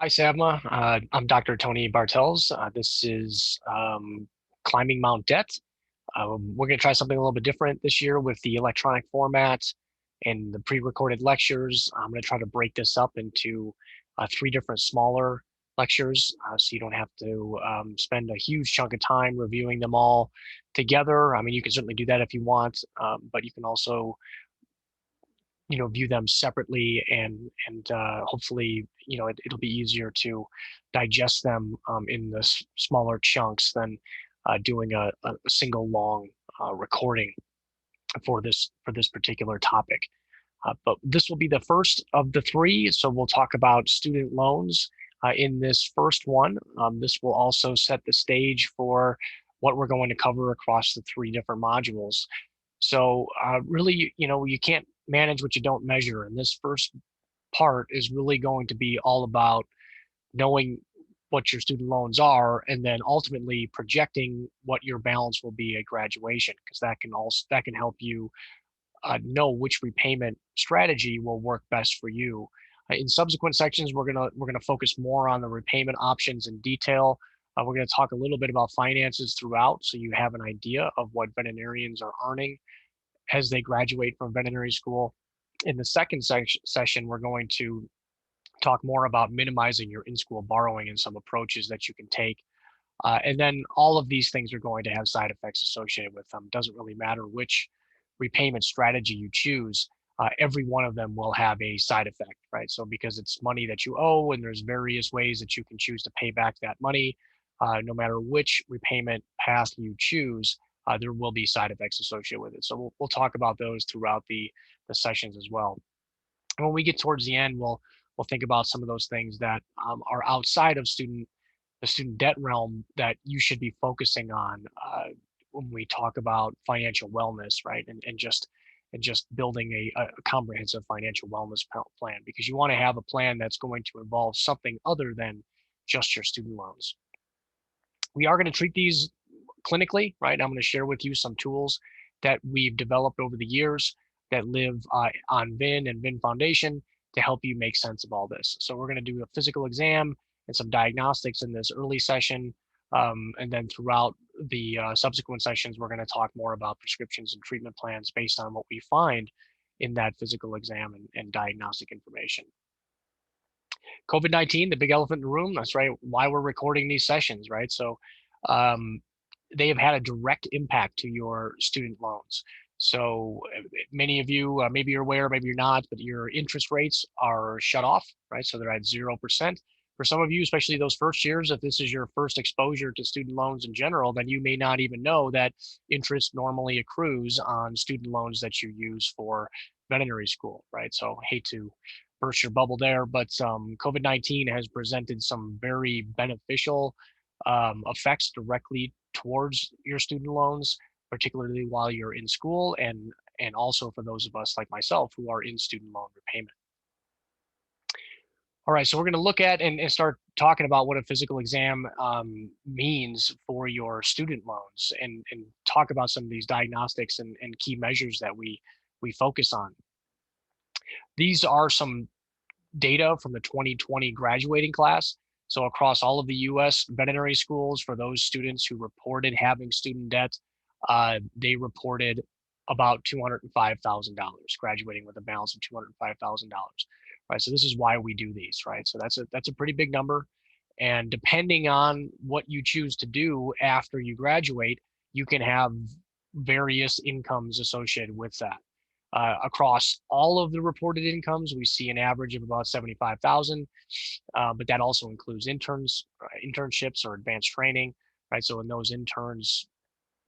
Hi, Savma. I'm Dr. Tony Bartels. This is Climbing Mount Debt. We're going to try something a little bit different this year with the electronic format and the pre-recorded lectures. I'm going to try to break this up into three different smaller lectures so you don't have to spend a huge chunk of time reviewing them all together. I mean, you can certainly do that if you want, but you can also view them separately and hopefully it'll be easier to digest them in the smaller chunks than doing a single long recording for this particular topic. But this will be the first of the three, so we'll talk about student loans in this first one. This will also set the stage for what we're going to cover across the three different modules. So really, you can't manage what you don't measure. And this first part is really going to be all about knowing what your student loans are and then ultimately projecting what your balance will be at graduation, because that can help you know which repayment strategy will work best for you. In subsequent sections, we're gonna focus more on the repayment options in detail. We're going to talk a little bit about finances throughout, so you have an idea of what veterinarians are earning as they graduate from veterinary school. In the second session, we're going to talk more about minimizing your in-school borrowing and some approaches that you can take. And then all of these things are going to have side effects associated with them. It doesn't really matter which repayment strategy you choose. Every one of them will have a side effect, right? So because it's money that you owe and there's various ways that you can choose to pay back that money, no matter which repayment path you choose, there will be side effects associated with it. So we'll talk about those throughout the sessions as well. And when we get towards the end, we'll think about some of those things that are outside of the student debt realm that you should be focusing on when we talk about financial wellness, right? And just building a comprehensive financial wellness plan, because you want to have a plan that's going to involve something other than just your student loans. We are going to treat these clinically, right? I'm going to share with you some tools that we've developed over the years that live on VIN and VIN Foundation to help you make sense of all this. So we're going to do a physical exam and some diagnostics in this early session. And then throughout the subsequent sessions, we're going to talk more about prescriptions and treatment plans based on what we find in that physical exam and diagnostic information. COVID-19, the big elephant in the room. That's right. Why we're recording these sessions, right? So they have had a direct impact to your student loans. So many of you, maybe you're aware, maybe you're not, but your interest rates are shut off, right? So they're at 0%. For some of you, especially those first years, if this is your first exposure to student loans in general, then you may not even know that interest normally accrues on student loans that you use for veterinary school, right? So hate to burst your bubble there, but COVID-19 has presented some very beneficial effects directly towards your student loans, particularly while you're in school, and also for those of us like myself who are in student loan repayment. All right, so we're going to look at and start talking about what a physical exam means for your student loans, and talk about some of these diagnostics and key measures that we focus on. These are some data from the 2020 graduating class. So across all of the US veterinary schools, for those students who reported having student debt, they reported about $205,000, graduating with a balance of $205,000. Right, so this is why we do these, right? So that's a pretty big number. And depending on what you choose to do after you graduate, you can have various incomes associated with that. Across all of the reported incomes, we see an average of about 75,000, but that also includes internships or advanced training, right? So in those interns,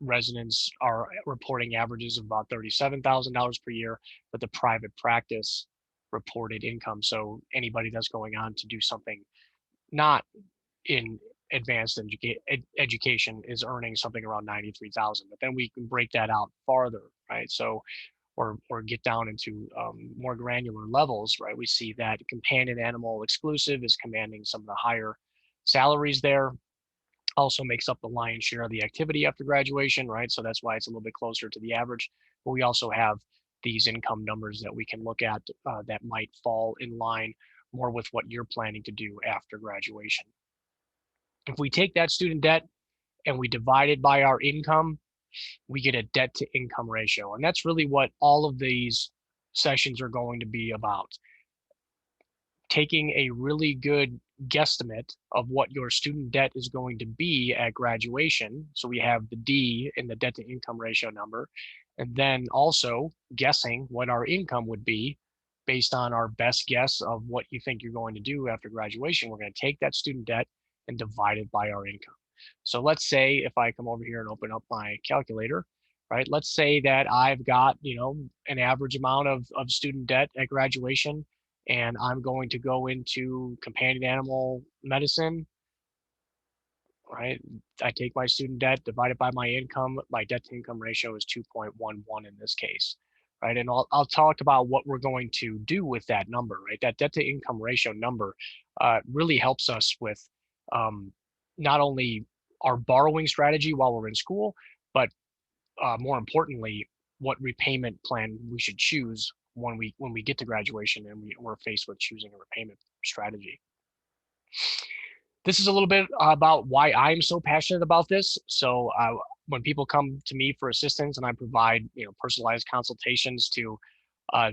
residents are reporting averages of about $37,000 per year, but the private practice reported income, so anybody that's going on to do something not in advanced education, is earning something around 93,000. But then we can break that out farther, right? So or get down into more granular levels, right? We see that companion animal exclusive is commanding some of the higher salaries there. Also makes up the lion's share of the activity after graduation, right? So that's why it's a little bit closer to the average. But we also have these income numbers that we can look at that might fall in line more with what you're planning to do after graduation. If we take that student debt and we divide it by our income, we get a debt to income ratio. And that's really what all of these sessions are going to be about. Taking a really good guesstimate of what your student debt is going to be at graduation. So we have the D in the debt to income ratio number, and then also guessing what our income would be based on our best guess of what you think you're going to do after graduation. We're going to take that student debt and divide it by our income. So let's say if I come over here and open up my calculator, right? Let's say that I've got, an average amount of student debt at graduation, and I'm going to go into companion animal medicine, right? I take my student debt, divide it by my income. My debt to income ratio is 2.11 in this case, right? And I'll talk about what we're going to do with that number, right? That debt to income ratio number really helps us with not only our borrowing strategy while we're in school, but more importantly, what repayment plan we should choose when we get to graduation and we're faced with choosing a repayment strategy. This is a little bit about why I'm so passionate about this. So when people come to me for assistance and I provide personalized consultations to a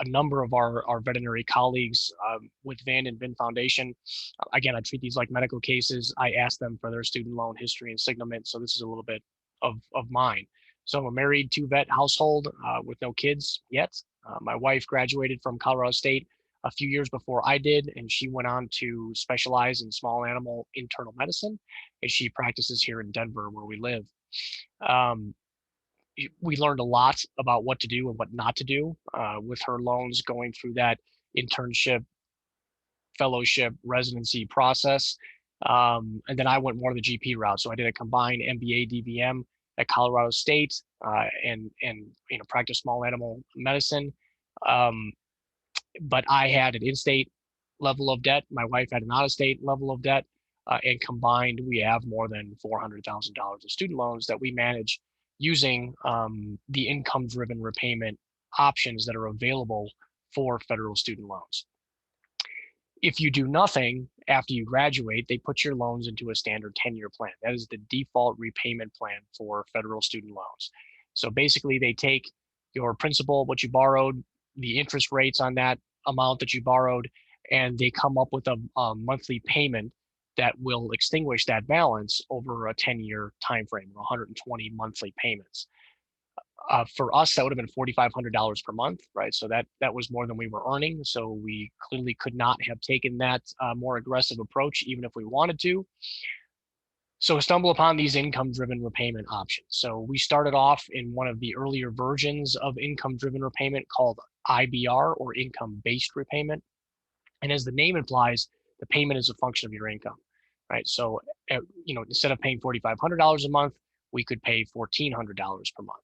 number of our veterinary colleagues with VIN and VIN Foundation. Again, I treat these like medical cases. I ask them for their student loan history and signament. So this is a little bit of mine. So I'm a married two-vet household with no kids yet. My wife graduated from Colorado State a few years before I did, and she went on to specialize in small animal internal medicine, and she practices here in Denver where we live. We learned a lot about what to do and what not to do with her loans going through that internship, fellowship, residency process. And then I went more the GP route. So I did a combined MBA DVM at Colorado State and practiced small animal medicine. But I had an in-state level of debt. My wife had an out-of-state level of debt. And combined, we have more than $400,000 of student loans that we manage using the income-driven repayment options that are available for federal student loans. If you do nothing after you graduate, they put your loans into a standard 10-year plan. That is the default repayment plan for federal student loans. So basically, they take your principal, what you borrowed, the interest rates on that amount that you borrowed, and they come up with a monthly payment that will extinguish that balance over a 10-year time frame, or 120 monthly payments. For us, that would have been $4,500 per month, right? So that was more than we were earning. So we clearly could not have taken that more aggressive approach, even if we wanted to. So stumble upon these income-driven repayment options. So we started off in one of the earlier versions of income-driven repayment called IBR, or income-based repayment. And as the name implies, the payment is a function of your income, right? So, instead of paying $4,500 a month, we could pay $1,400 per month.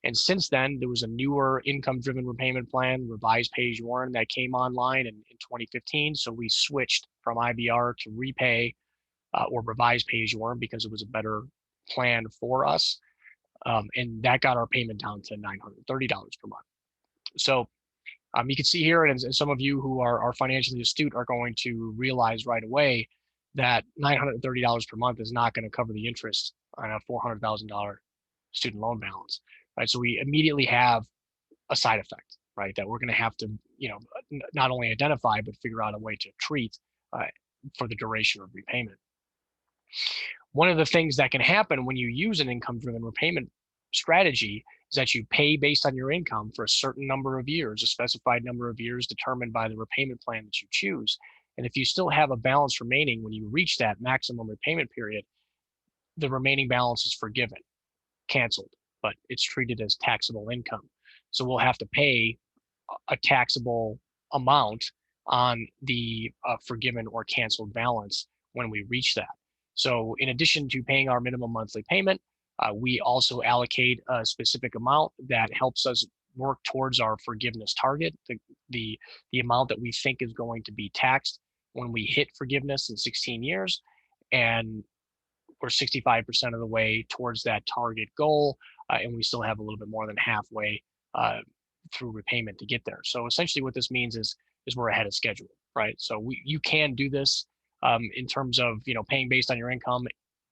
And since then, there was a newer income-driven repayment plan, revised pay-as-you-earn, that came online in 2015. So we switched from IBR to repay or revised pay-as-you-earn because it was a better plan for us. And that got our payment down to $930 per month. So you can see here, and some of you who are financially astute are going to realize right away that $930 per month is not going to cover the interest on a $400,000 student loan balance, right? So we immediately have a side effect, right, that we're going to have to, not only identify, but figure out a way to treat for the duration of repayment. One of the things that can happen when you use an income-driven repayment strategy is that you pay based on your income for a certain number of years, a specified number of years determined by the repayment plan that you choose. And if you still have a balance remaining when you reach that maximum repayment period, the remaining balance is forgiven, canceled, but it's treated as taxable income. So we'll have to pay a taxable amount on the forgiven or canceled balance when we reach that. So in addition to paying our minimum monthly payment, we also allocate a specific amount that helps us work towards our forgiveness target, the amount that we think is going to be taxed when we hit forgiveness in 16 years. And we're 65% of the way towards that target goal, and we still have a little bit more than halfway through repayment to get there. So essentially what this means is we're ahead of schedule. right? So you can do this in terms of, paying based on your income,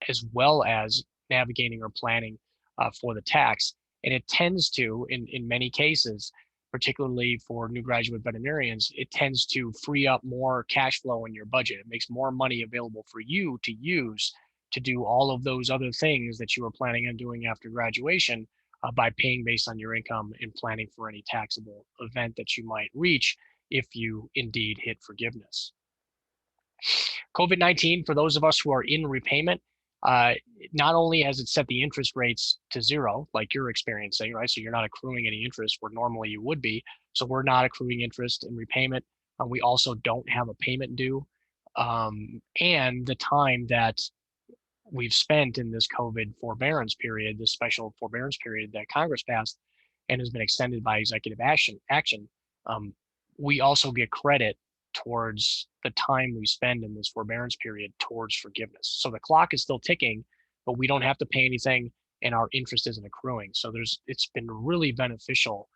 as well as navigating or planning for the tax. And it tends to, in many cases, particularly for new graduate veterinarians, it tends to free up more cash flow in your budget. It makes more money available for you to use to do all of those other things that you were planning on doing after graduation, by paying based on your income and planning for any taxable event that you might reach if you indeed hit forgiveness. COVID-19, for those of us who are in repayment, uh, not only has it set the interest rates to zero, like you're experiencing, right? So you're not accruing any interest where normally you would be. So we're not accruing interest in repayment. We also don't have a payment due. And the time that we've spent in this COVID forbearance period, this special forbearance period that Congress passed and has been extended by executive action, um, we also get credit towards the time we spend in this forbearance period towards forgiveness. So the clock is still ticking, but we don't have to pay anything and our interest isn't accruing. So it's been really beneficial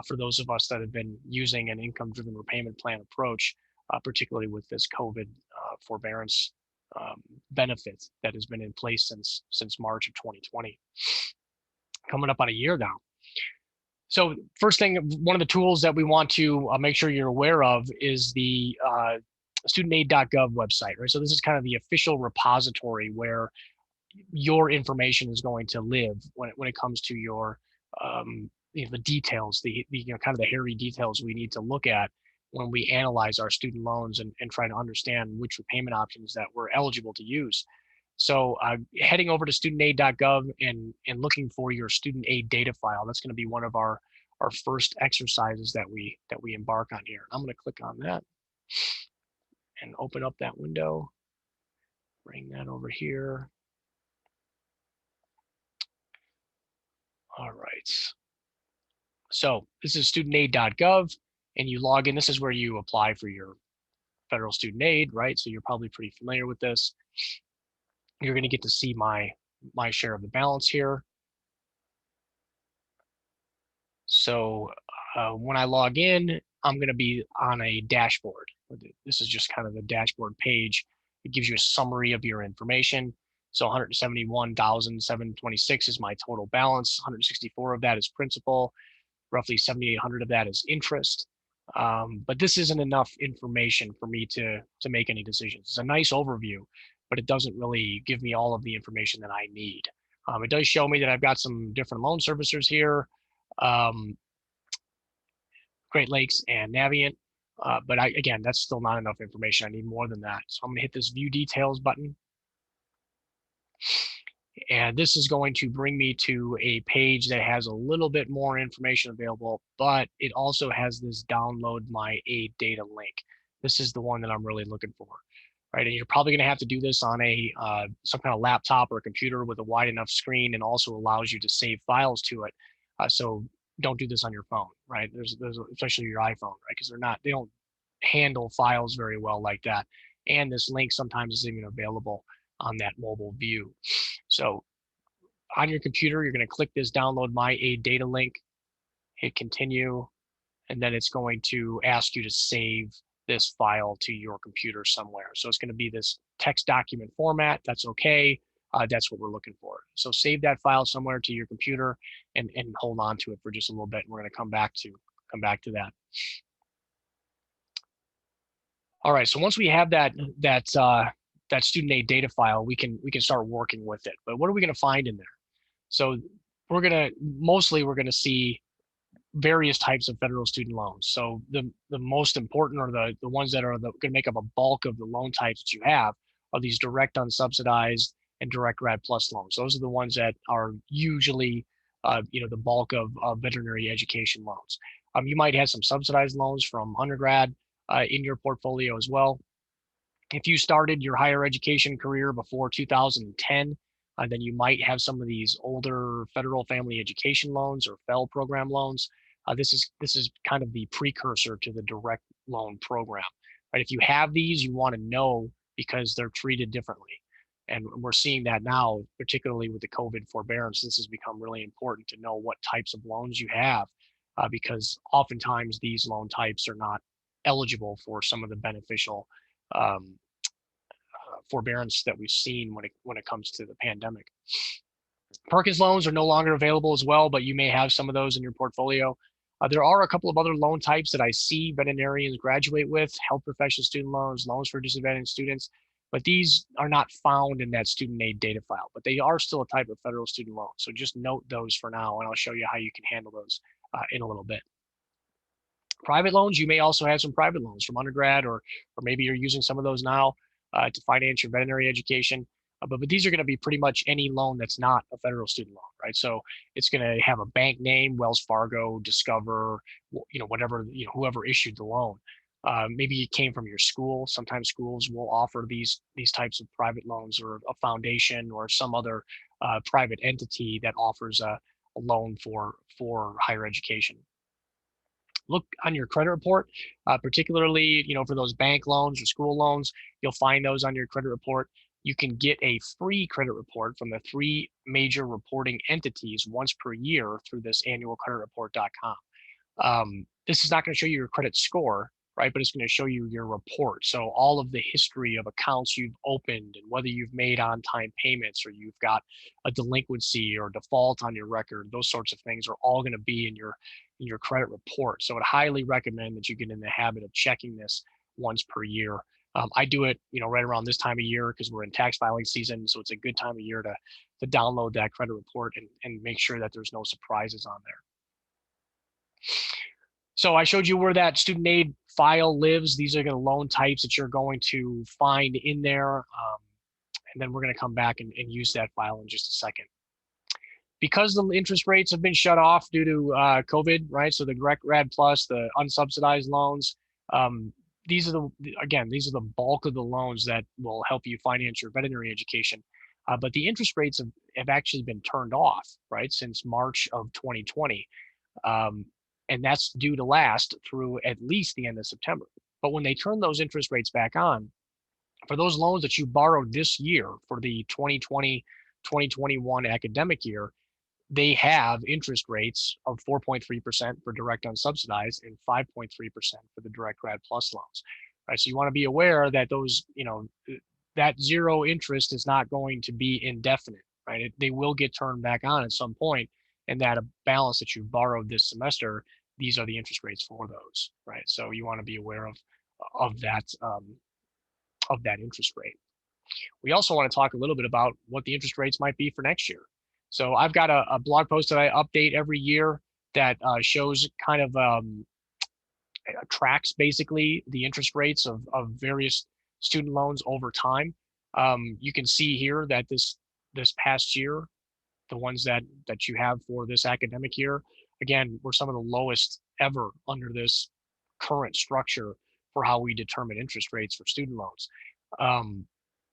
for those of us that have been using an income-driven repayment plan approach, particularly with this COVID forbearance benefit that has been in place since March of 2020, coming up on a year now. So first thing, one of the tools that we want to make sure you're aware of is the studentaid.gov website, right? So this is kind of the official repository where your information is going to live when it comes to your the details, the kind of the hairy details we need to look at when we analyze our student loans and try to understand which repayment options that we're eligible to use. So heading over to studentaid.gov and looking for your student aid data file, that's going to be one of our first exercises that we embark on here. I'm going to click on that and open up that window, bring that over here. All right. So this is studentaid.gov, and you log in. This is where you apply for your federal student aid, right? So you're probably pretty familiar with this. You're going to get to see my share of the balance here. So when I log in, I'm going to be on a dashboard. This is just kind of a dashboard page. It gives you a summary of your information. So 171,726 is my total balance. 164 of that is principal. Roughly 7,800 of that is interest. But this isn't enough information for me to make any decisions. It's a nice overview, but it doesn't really give me all of the information that I need. It does show me that I've got some different loan servicers here, Great Lakes and Navient. But again, that's still not enough information. I need more than that. So I'm gonna hit this view details button. And this is going to bring me to a page that has a little bit more information available, but it also has this download my aid data link. This is the one that I'm really looking for, right? And you're probably going to have to do this on a some kind of laptop or a computer with a wide enough screen, and also allows you to save files to it. So don't do this on your phone, right? There's especially your iPhone, right? Because they don't handle files very well like that. And this link sometimes isn't even available on that mobile view. So on your computer, you're going to click this download my aid data link, hit continue, and then it's going to ask you to save this file to your computer somewhere. So it's going to be this text document format. That's okay. That's what we're looking for. So save that file somewhere to your computer and hold on to it for just a little bit. And we're going to come back to that. All right. So once we have that student aid data file, we can start working with it. But what are we going to find in there? So we're going to see various types of federal student loans. So the most important, or the ones that are going to make up a bulk of the loan types that you have, are these direct unsubsidized and direct grad plus loans. Those are the ones that are usually the bulk of veterinary education loans. You might have some subsidized loans from undergrad in your portfolio as well. If you started your higher education career before 2010, then you might have some of these older federal family education loans or FEL program loans. This is kind of the precursor to the direct loan program, right? If you have these, you want to know, because they're treated differently. And we're seeing that now, particularly with the COVID forbearance. This has become really important to know what types of loans you have, because oftentimes these loan types are not eligible for some of the beneficial um, forbearance that we've seen when it comes to the pandemic. Perkins loans are no longer available as well, but you may have some of those in your portfolio. There are a couple of other loan types that I see veterinarians graduate with: health professional student loans, loans for disadvantaged students, but these are not found in that student aid data file, but they are still a type of federal student loan. So just note those for now, and I'll show you how you can handle those in a little bit. Private loans, you may also have some private loans from undergrad, or maybe you're using some of those now to finance your veterinary education. But these are going to be pretty much any loan that's not a federal student loan, right? So it's going to have a bank name: Wells Fargo, Discover, whatever, whoever issued the loan. Maybe it came from your school. Sometimes schools will offer these types of private loans, or a foundation or some other private entity that offers a loan for higher education. Look on your credit report, particularly, for those bank loans or school loans. You'll find those on your credit report. You can get a free credit report from the 3 major reporting entities once per year through this annualcreditreport.com. This is not going to show you your credit score, right? But it's going to show you your report. So all of the history of accounts you've opened, and whether you've made on-time payments, or you've got a delinquency or default on your record, those sorts of things are all going to be in your credit report. So I'd highly recommend that you get in the habit of checking this once per year. I do it, right around this time of year, because we're in tax filing season. So it's a good time of year to download that credit report and make sure that there's no surprises on there. So I showed you where that student aid file lives. These are the loan types that you're going to find in there. And then we're going to come back and use that file in just a second. Because the interest rates have been shut off due to COVID, right? So the Direct Grad Plus, the unsubsidized loans, these are the bulk of the loans that will help you finance your veterinary education. But the interest rates have actually been turned off, right, since March of 2020. And that's due to last through at least the end of September. But when they turn those interest rates back on, for those loans that you borrowed this year for the 2020-2021 academic year, they have interest rates of 4.3% for direct unsubsidized and 5.3% for the Direct Grad Plus loans. Right? So you want to be aware that those, that zero interest is not going to be indefinite, right? They will get turned back on at some point, and that a balance that you borrowed this semester, these are the interest rates for those, right? So you want to be aware of that interest rate. We also want to talk a little bit about what the interest rates might be for next year. So I've got a blog post that I update every year that shows kind of tracks basically the interest rates of various student loans over time. You can see here that this past year, the ones that you have for this academic year, again, were some of the lowest ever under this current structure for how we determine interest rates for student loans.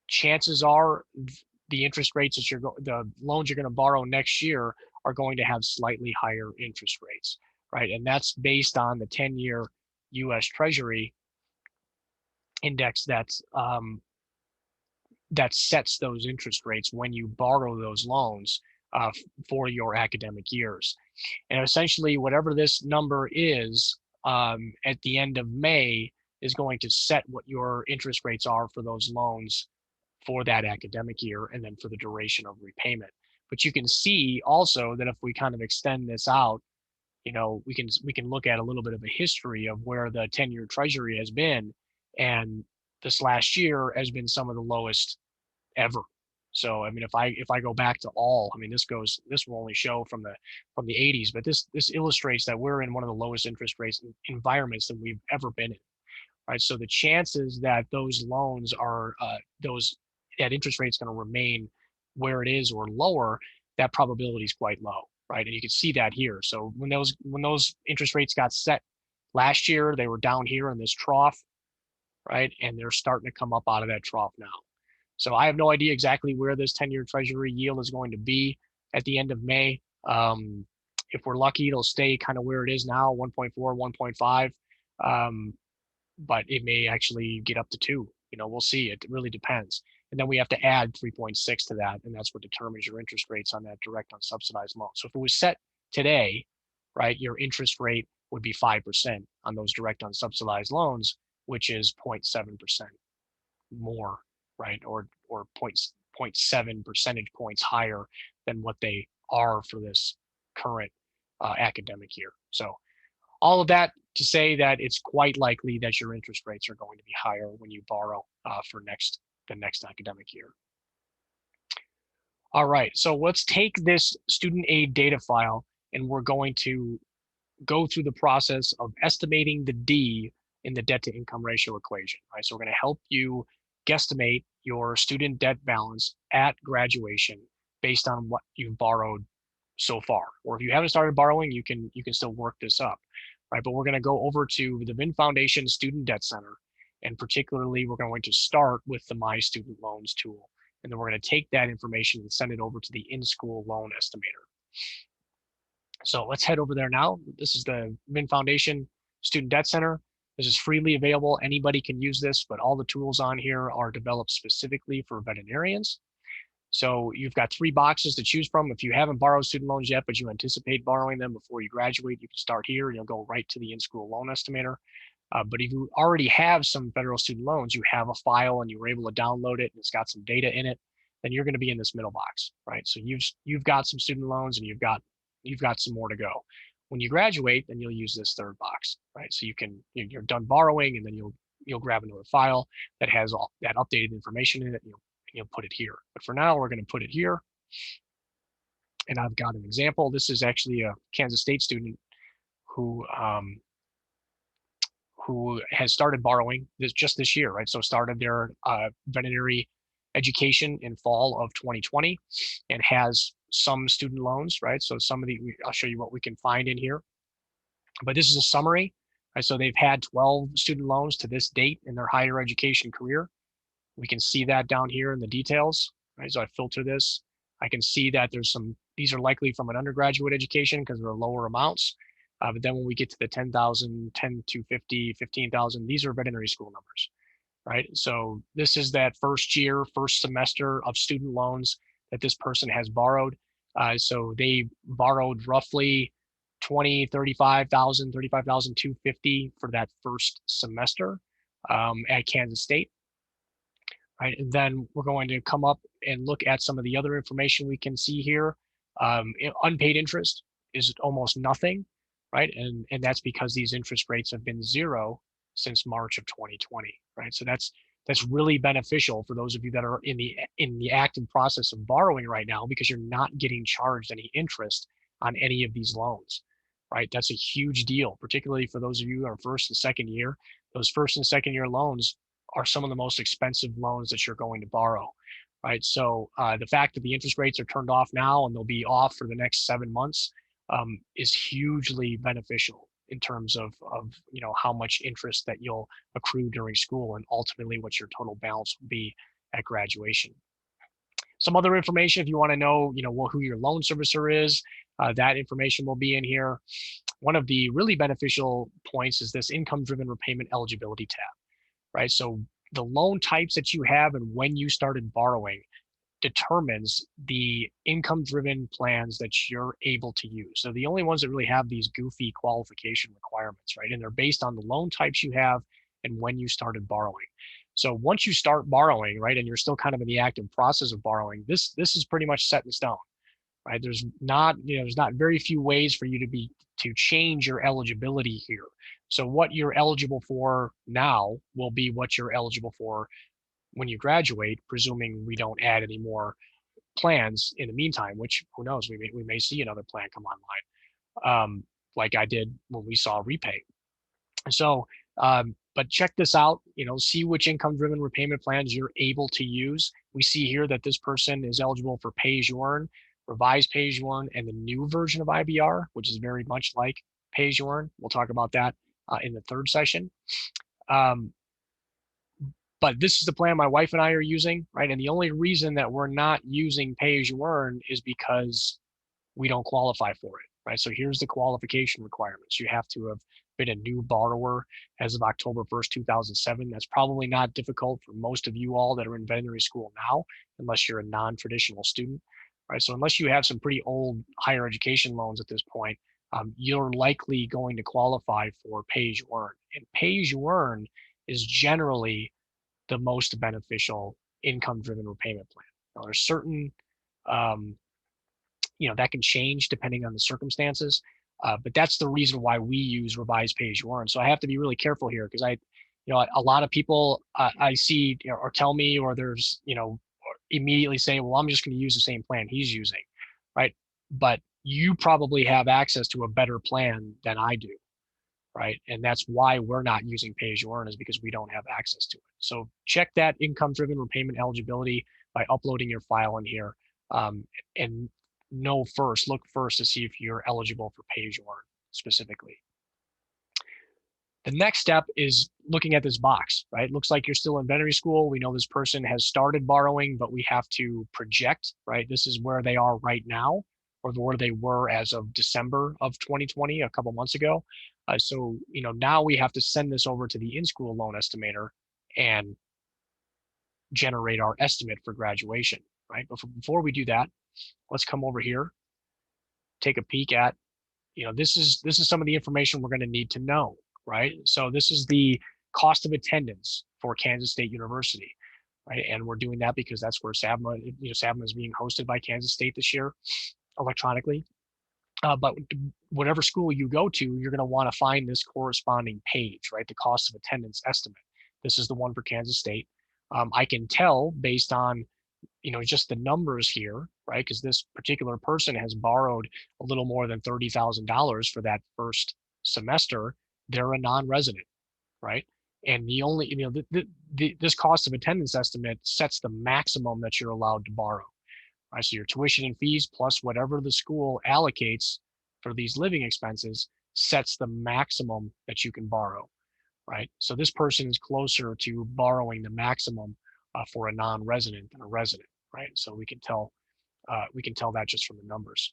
Chances are the interest rates that the loans you're going to borrow next year are going to have slightly higher interest rates, right? And that's based on the 10-year U.S. Treasury index that sets those interest rates when you borrow those loans for your academic years. And essentially, whatever this number is at the end of May is going to set what your interest rates are for those loans for that academic year, and then for the duration of repayment. But you can see also that if we kind of extend this out, we can look at a little bit of a history of where the 10-year Treasury has been, and this last year has been some of the lowest ever. So I mean, if I go back to this will only show from the 80s, but this illustrates that we're in one of the lowest interest rates environments that we've ever been in. Right, so the chances that those loans are that interest rate is going to remain where it is or lower, that probability is quite low, right? And you can see that here. So when those interest rates got set last year, they were down here in this trough, right? And they're starting to come up out of that trough now. So I have no idea exactly where this 10-year Treasury yield is going to be at the end of May. If we're lucky, it'll stay kind of where it is now, 1.4, 1.5. But it may actually get up to 2. We'll see. It really depends. And then we have to add 3.6 to that, and that's what determines your interest rates on that direct unsubsidized loan. So if it was set today, right, your interest rate would be 5% on those direct unsubsidized loans, which is 0.7% more, right? Or 0.7 percentage points higher than what they are for this current academic year. So all of that to say that it's quite likely that your interest rates are going to be higher when you borrow for the next academic year. All right, so let's take this student aid data file and we're going to go through the process of estimating the D in the debt to income ratio equation, right? So we're going to help you guesstimate your student debt balance at graduation based on what you've borrowed so far. Or if you haven't started borrowing, you can still work this up, right? But we're going to go over to the VIN Foundation Student Debt Center, and particularly we're going to start with the My Student Loans tool. And then we're going to take that information and send it over to the in-school loan estimator. So let's head over there now. This is the VIN Foundation Student Debt Center. This is freely available. Anybody can use this, but all the tools on here are developed specifically for veterinarians. So you've got 3 boxes to choose from. If you haven't borrowed student loans yet, but you anticipate borrowing them before you graduate, you can start here and you'll go right to the in-school loan estimator. But if you already have some federal student loans, you have a file and you were able to download it and it's got some data in it, then you're going to be in this middle box, right? So you've got some student loans and you've got some more to go. When you graduate, then you'll use this third box, right? So you're done borrowing, and then you'll grab another file that has all that updated information in it, and you'll put it here. But for now, we're going to put it here. And I've got an example. This is actually a Kansas State student who has started borrowing just this year, right? So started their veterinary education in fall of 2020 and has some student loans, right? So I'll show you what we can find in here. But this is a summary, right? So they've had 12 student loans to this date in their higher education career. We can see that down here in the details, right? So I filter this. I can see that these are likely from an undergraduate education because they're lower amounts. But then when we get to the 10,000, 10 to 50, 15,000, these are veterinary school numbers, right? So this is that first semester of student loans that this person has borrowed. So they borrowed roughly 35,250 for that first semester at Kansas State. Right, and then we're going to come up and look at some of the other information we can see here. Unpaid interest is almost nothing, right? And that's because these interest rates have been 0 since March of 2020, right? So that's really beneficial for those of you that are in the active process of borrowing right now, because you're not getting charged any interest on any of these loans, right? That's a huge deal, particularly for those of you who are first and second year. Those first and second year loans are some of the most expensive loans that you're going to borrow, right? So the fact that the interest rates are turned off now and they'll be off for the next 7 months is hugely beneficial in terms of how much interest that you'll accrue during school and ultimately what your total balance will be at graduation. Some other information, if you want to know, who your loan servicer is, that information will be in here. One of the really beneficial points is this income-driven repayment eligibility tab. Right? So the loan types that you have and when you started borrowing determines the income-driven plans that you're able to use. So the only ones that really have these goofy qualification requirements, right? And they're based on the loan types you have and when you started borrowing. So once you start borrowing, right, and you're still kind of in the active process of borrowing, this is pretty much set in stone, right? There's not very few ways for you to change your eligibility here. So what you're eligible for now will be what you're eligible for when you graduate, presuming we don't add any more plans in the meantime, which who knows, we may see another plan come online, like I did when we saw Repay. So, but check this out, see which income-driven repayment plans you're able to use. We see here that this person is eligible for pay-as-you-earn, revised pay-as-you-earn, and the new version of IBR, which is very much like pay-as-you-earn. We'll talk about that in the third session. But this is the plan my wife and I are using, right? And the only reason that we're not using pay-as-you-earn is because we don't qualify for it, right? So here's the qualification requirements. You have to have been a new borrower as of October 1st, 2007. That's probably not difficult for most of you all that are in veterinary school now, unless you're a non-traditional student, right? So unless you have some pretty old higher education loans at this point, you're likely going to qualify for pay as you earn. And pay as you earn is generally the most beneficial income-driven repayment plan. Now, there's certain, um, that can change depending on the circumstances, but that's the reason why we use revised pay as you earn. So I have to be really careful here because a lot of people I see or tell me, or there's, immediately say, well, I'm just going to use the same plan he's using, right? But you probably have access to a better plan than I do, right? And that's why we're not using pay as you earn, is because we don't have access to it. So check that income-driven repayment eligibility by uploading your file in here, and look first to see if you're eligible for pay as you earn specifically. The next step is looking at this box, right? It looks like you're still in veterinary school. We know this person has started borrowing, but we have to project, right? This is where they are right now, or where they were as of December of 2020, a couple months ago. So, now we have to send this over to the in-school loan estimator and generate our estimate for graduation, right? But before we do that, let's come over here, take a peek at, this is some of the information we're going to need to know, right? So this is the cost of attendance for Kansas State University, right? And we're doing that because that's where SABMA, SABMA is being hosted by Kansas State this year electronically. But whatever school you go to, you're going to want to find this corresponding page, right? The cost of attendance estimate. This is the one for Kansas State. I can tell based on, just the numbers here, right? Because this particular person has borrowed a little more than $30,000 for that first semester. They're a non-resident, right? And the only, this cost of attendance estimate sets the maximum that you're allowed to borrow. Right? So your tuition and fees plus whatever the school allocates for these living expenses sets the maximum that you can borrow, right? So this person is closer to borrowing the maximum for a non-resident than a resident, right? So we can tell that just from the numbers.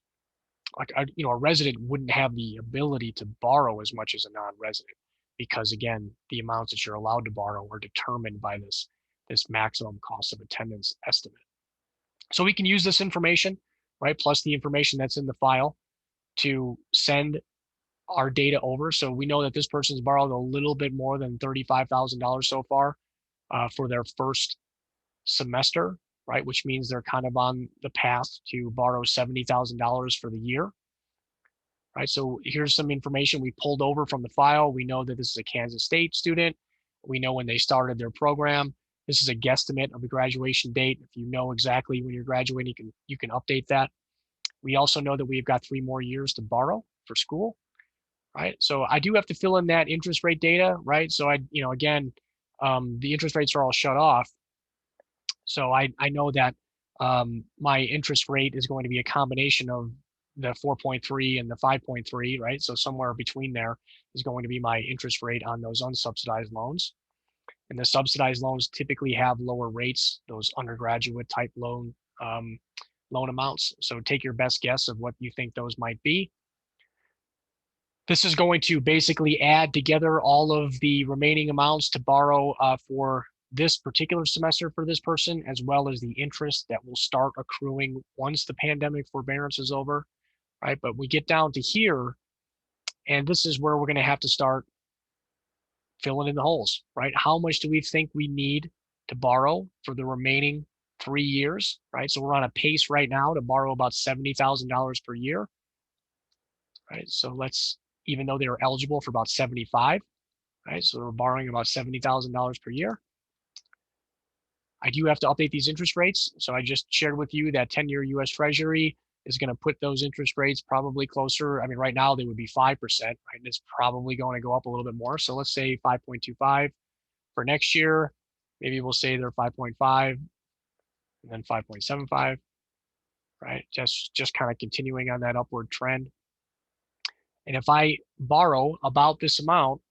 Like, a resident wouldn't have the ability to borrow as much as a non-resident, because again, the amounts that you're allowed to borrow are determined by this maximum cost of attendance estimate. So we can use this information, right, plus the information that's in the file to send our data over. So we know that this person's borrowed a little bit more than $35,000 so far for their first semester, right, which means they're kind of on the path to borrow $70,000 for the year. Right, so here's some information we pulled over from the file. We know that this is a Kansas State student. We know when they started their program. This is a guesstimate of the graduation date. If you know exactly when you're graduating, you can update that. We also know that we've got 3 more years to borrow for school, right? So I do have to fill in that interest rate data, right? So again, the interest rates are all shut off. So I know that my interest rate is going to be a combination of the 4.3 and the 5.3, right? So somewhere between there is going to be my interest rate on those unsubsidized loans. And the subsidized loans typically have lower rates, those undergraduate type loan amounts. So take your best guess of what you think those might be. This is going to basically add together all of the remaining amounts to borrow for this particular semester for this person, as well as the interest that will start accruing once the pandemic forbearance is over, right? But we get down to here, and this is where we're going to have to start filling in the holes, right? How much do we think we need to borrow for the remaining 3 years, right? So we're on a pace right now to borrow about $70,000 per year, right? So let's, even though they were eligible for about 75, right? So we're borrowing about $70,000 per year. I do have to update these interest rates. So I just shared with you that 10-year US Treasury is going to put those interest rates probably closer. I mean, right now they would be 5%, right? And it's probably going to go up a little bit more. So let's say 5.25 for next year. Maybe we'll say they're 5.5 and then 5.75, right? Just kind of continuing on that upward trend. And if I borrow about this amount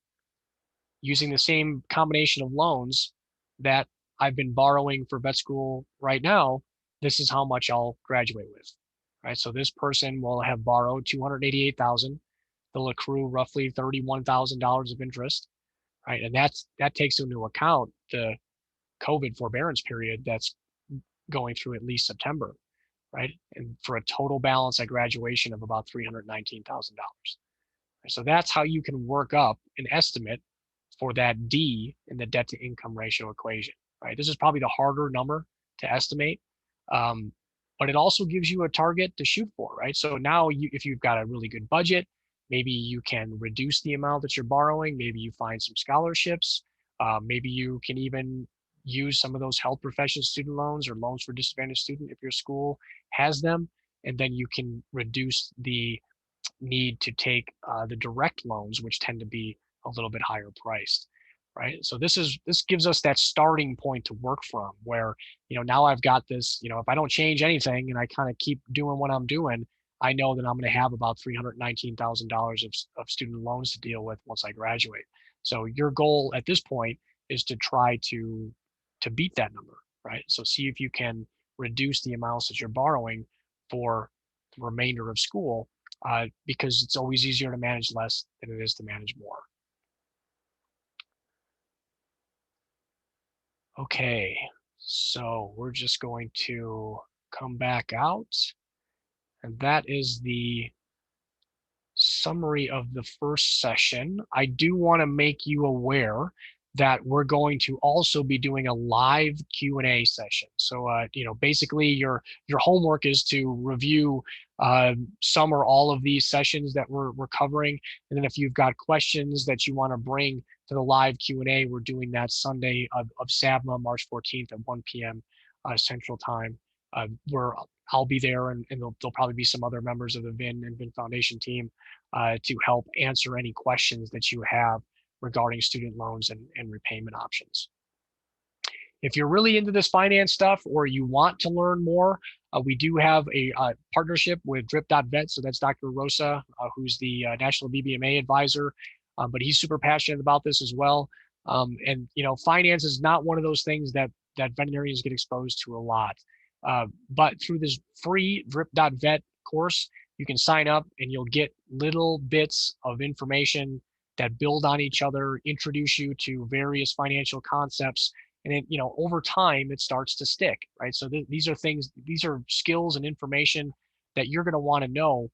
using the same combination of loans that I've been borrowing for vet school right now, this is how much I'll graduate with, right? So this person will have borrowed $288,000. They'll accrue roughly $31,000 of interest, right? And that takes into account the COVID forbearance period that's going through at least September. right? And for a total balance at graduation of about $319,000. So that's how you can work up an estimate for that D in the debt to income ratio equation, right? This is probably the harder number to estimate, um, but it also gives you a target to shoot for, right? So now if you've got a really good budget, maybe you can reduce the amount that you're borrowing. Maybe you find some scholarships. Maybe you can even use some of those health profession student loans or loans for disadvantaged student if your school has them, and then you can reduce the need to take the direct loans, which tend to be a little bit higher priced, right? So this gives us that starting point to work from, where now I've got this. If I don't change anything and I kind of keep doing what I'm doing, I know that I'm going to have about $319,000 of student loans to deal with once I graduate. So your goal at this point is to try to beat that number, right? So see if you can reduce the amounts that you're borrowing for the remainder of school, because it's always easier to manage less than it is to manage more. Okay, so we're just going to come back out, and that is the summary of the first session. I do want to make you aware that we're going to also be doing a live Q&A session. So, basically your homework is to review some or all of these sessions that we're covering. And then if you've got questions that you want to bring to the live Q&A, we're doing that Sunday of SABMA, March 14th at 1 p.m. Central Time. Where I'll be there, and there'll probably be some other members of the VIN and VIN Foundation team to help answer any questions that you have regarding student loans and repayment options. If you're really into this finance stuff or you want to learn more, we do have a partnership with drip.vet. So that's Dr. Rosa, who's the National BBMA advisor, but he's super passionate about this as well. And finance is not one of those things that veterinarians get exposed to a lot. But through this free drip.vet course, you can sign up and you'll get little bits of information that build on each other, introduce you to various financial concepts, and then over time it starts to stick, right? So these are skills and information that you're going to want to know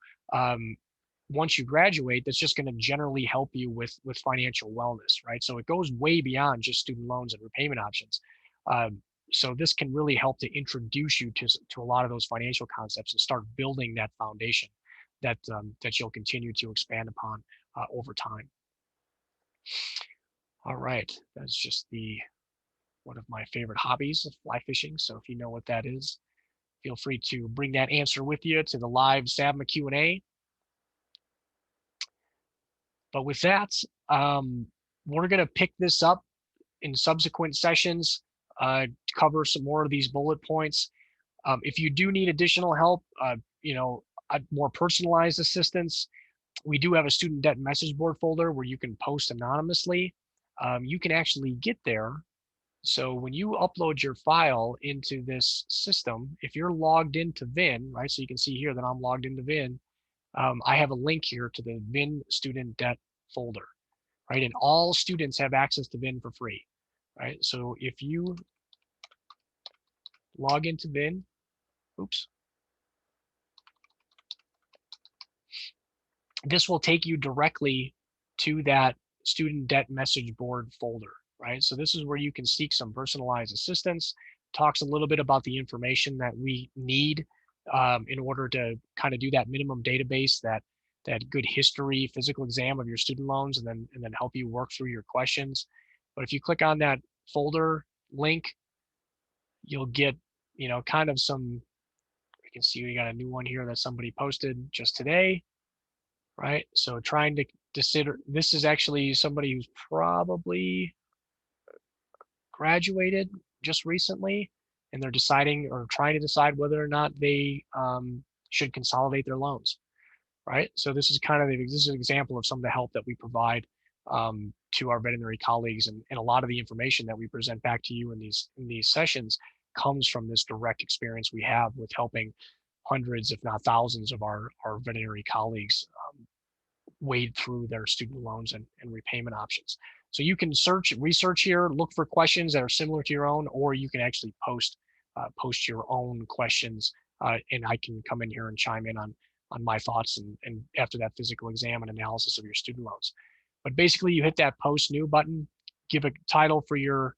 once you graduate. That's just going to generally help you with financial wellness, right? So it goes way beyond just student loans and repayment options. So this can really help to introduce you to a lot of those financial concepts and start building that foundation that you'll continue to expand upon over time. All right, that's just one of my favorite hobbies, fly fishing. So if you know what that is, feel free to bring that answer with you to the live SABMA Q&A. But with that, we're going to pick this up in subsequent sessions to cover some more of these bullet points. If you do need additional help, more personalized assistance, we do have a student debt message board folder where you can post anonymously. You can actually get there. So when you upload your file into this system, if you're logged into VIN, right, so you can see here that I'm logged into VIN, I have a link here to the VIN student debt folder, right? And all students have access to VIN for free, right? So if you log into VIN, oops, this will take you directly to that student debt message board folder, right? So this is where you can seek some personalized assistance, talks a little bit about the information that we need in order to kind of do that minimum database, that good history, physical exam of your student loans, and then help you work through your questions. But if you click on that folder link, you'll get, kind of some, you can see we got a new one here that somebody posted just today, right? So trying to consider, this is actually somebody who's probably graduated just recently, and they're deciding or trying to decide whether or not they should consolidate their loans, right? So this is this is an example of some of the help that we provide to our veterinary colleagues, and a lot of the information that we present back to you in these sessions comes from this direct experience we have with helping hundreds, if not thousands, of our veterinary colleagues wade through their student loans and repayment options. So you can research here, look for questions that are similar to your own, or you can actually post your own questions and I can come in here and chime in on my thoughts and after that physical exam and analysis of your student loans. But basically, you hit that post new button, give a title for your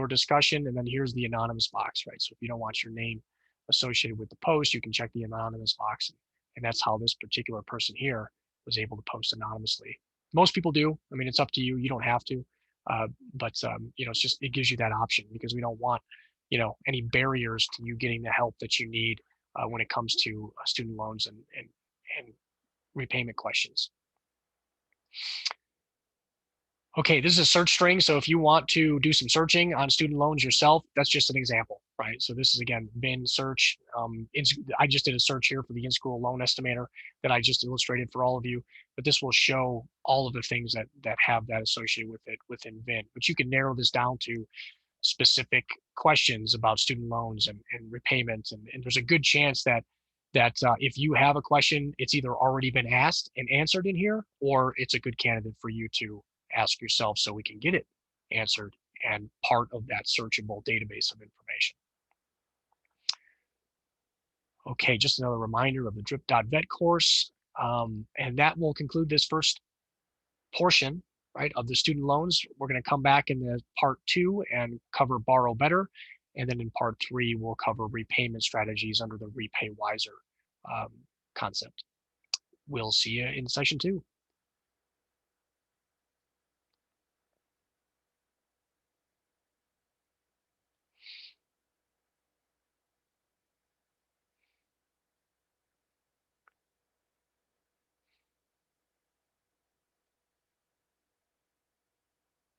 discussion, and then here's the anonymous box, right? So if you don't want your name associated with the post, you can check the anonymous box, and that's how this particular person here was able to post anonymously. Most people do. I mean, it's up to you. You don't have to, but you know, it gives you that option because we don't want, you know, any barriers to you getting the help that you need when it comes to student loans and repayment questions. Okay, this is a search string. So if you want to do some searching on student loans yourself, that's just an example, right? So this is, again, VIN search. I just did a search here for the in-school loan estimator that I just illustrated for all of you, but this will show all of the things that have that associated with it within VIN. But you can narrow this down to specific questions about student loans and repayments. And there's a good chance that if you have a question, it's either already been asked and answered in here, or it's a good candidate for you to ask yourself so we can get it answered and part of that searchable database of information. Okay, just another reminder of the drip.vet course. And that will conclude this first portion, right, of the student loans. We're going to come back in the part 2 and cover borrow better. And then in part 3, we'll cover repayment strategies under the repay wiser concept. We'll see you in session 2.